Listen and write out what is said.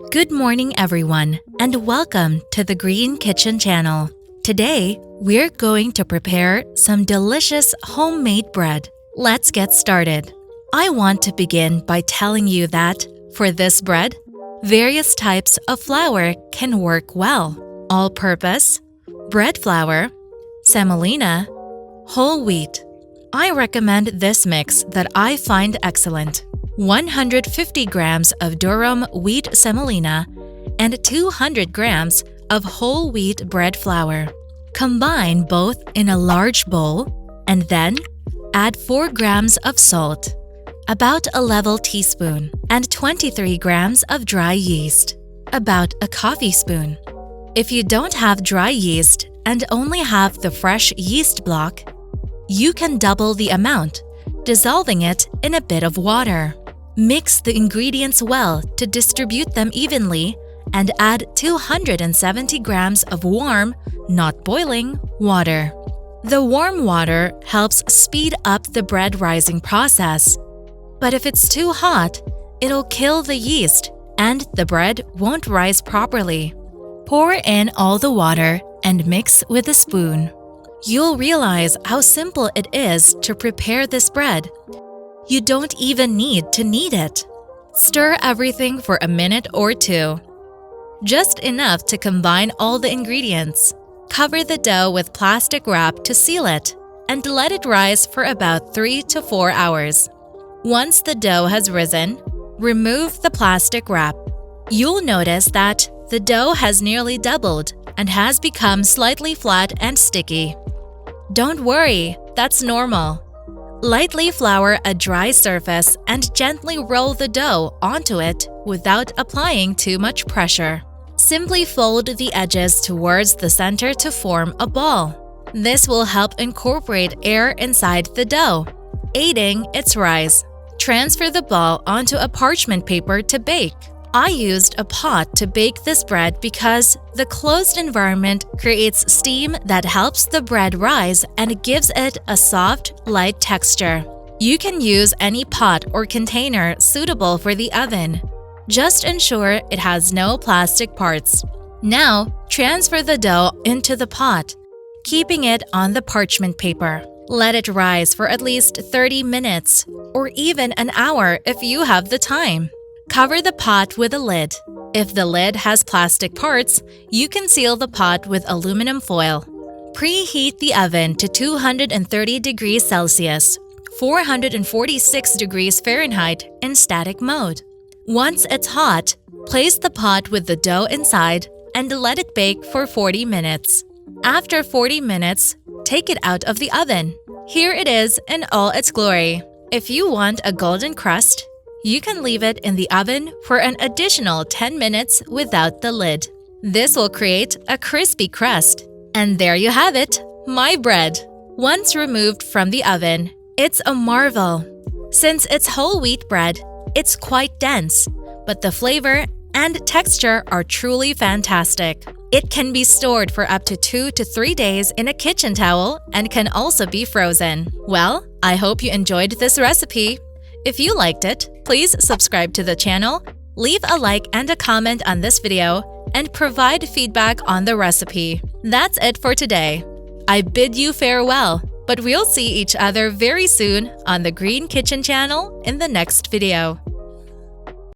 Good morning, everyone, and welcome to the Green Kitchen channel. Today, we're going to prepare some delicious homemade bread. Let's get started. I want to begin by telling you that, for this bread, various types of flour can work well. All-purpose, bread flour, semolina, whole wheat. I recommend this mix that I find excellent. 150 grams of durum wheat semolina and 200 grams of whole wheat bread flour. Combine both in a large bowl and then add 4 grams of salt, about a level teaspoon, and 23 grams of dry yeast, about a coffee spoon. If you don't have dry yeast and only have the fresh yeast block, you can double the amount, dissolving it in a bit of water. Mix the ingredients well to distribute them evenly and add 270 grams of warm, not boiling, water. The warm water helps speed up the bread rising process. But if it's too hot, it'll kill the yeast and the bread won't rise properly. Pour in all the water and mix with a spoon. You'll realize how simple it is to prepare this bread. You don't even need to knead it. Stir everything for a minute or two. Just enough to combine all the ingredients. Cover the dough with plastic wrap to seal it and let it rise for about 3 to 4 hours. Once the dough has risen, remove the plastic wrap. You'll notice that the dough has nearly doubled and has become slightly flat and sticky. Don't worry, that's normal. Lightly flour a dry surface and gently roll the dough onto it without applying too much pressure. Simply fold the edges towards the center to form a ball. This will help incorporate air inside the dough, aiding its rise. Transfer the ball onto a parchment paper to bake. I used a pot to bake this bread because the closed environment creates steam that helps the bread rise and gives it a soft, light texture. You can use any pot or container suitable for the oven. Just ensure it has no plastic parts. Now, transfer the dough into the pot, keeping it on the parchment paper. Let it rise for at least 30 minutes, or even an hour if you have the time. Cover the pot with a lid. If the lid has plastic parts, you can seal the pot with aluminum foil. Preheat the oven to 230 degrees Celsius, 446 degrees Fahrenheit in static mode. Once it's hot, place the pot with the dough inside and let it bake for 40 minutes. After 40 minutes, take it out of the oven. Here it is in all its glory. If you want a golden crust, you can leave it in the oven for an additional 10 minutes without the lid. This will create a crispy crust. And there you have it, my bread. Once removed from the oven, it's a marvel. Since it's whole wheat bread, it's quite dense, but the flavor and texture are truly fantastic. It can be stored for up to 2 to 3 days in a kitchen towel and can also be frozen. Well, I hope you enjoyed this recipe. If you liked it, please subscribe to the channel, leave a like and a comment on this video, and provide feedback on the recipe. That's it for today. I bid you farewell, but we'll see each other very soon on the Green Kitchen channel in the next video.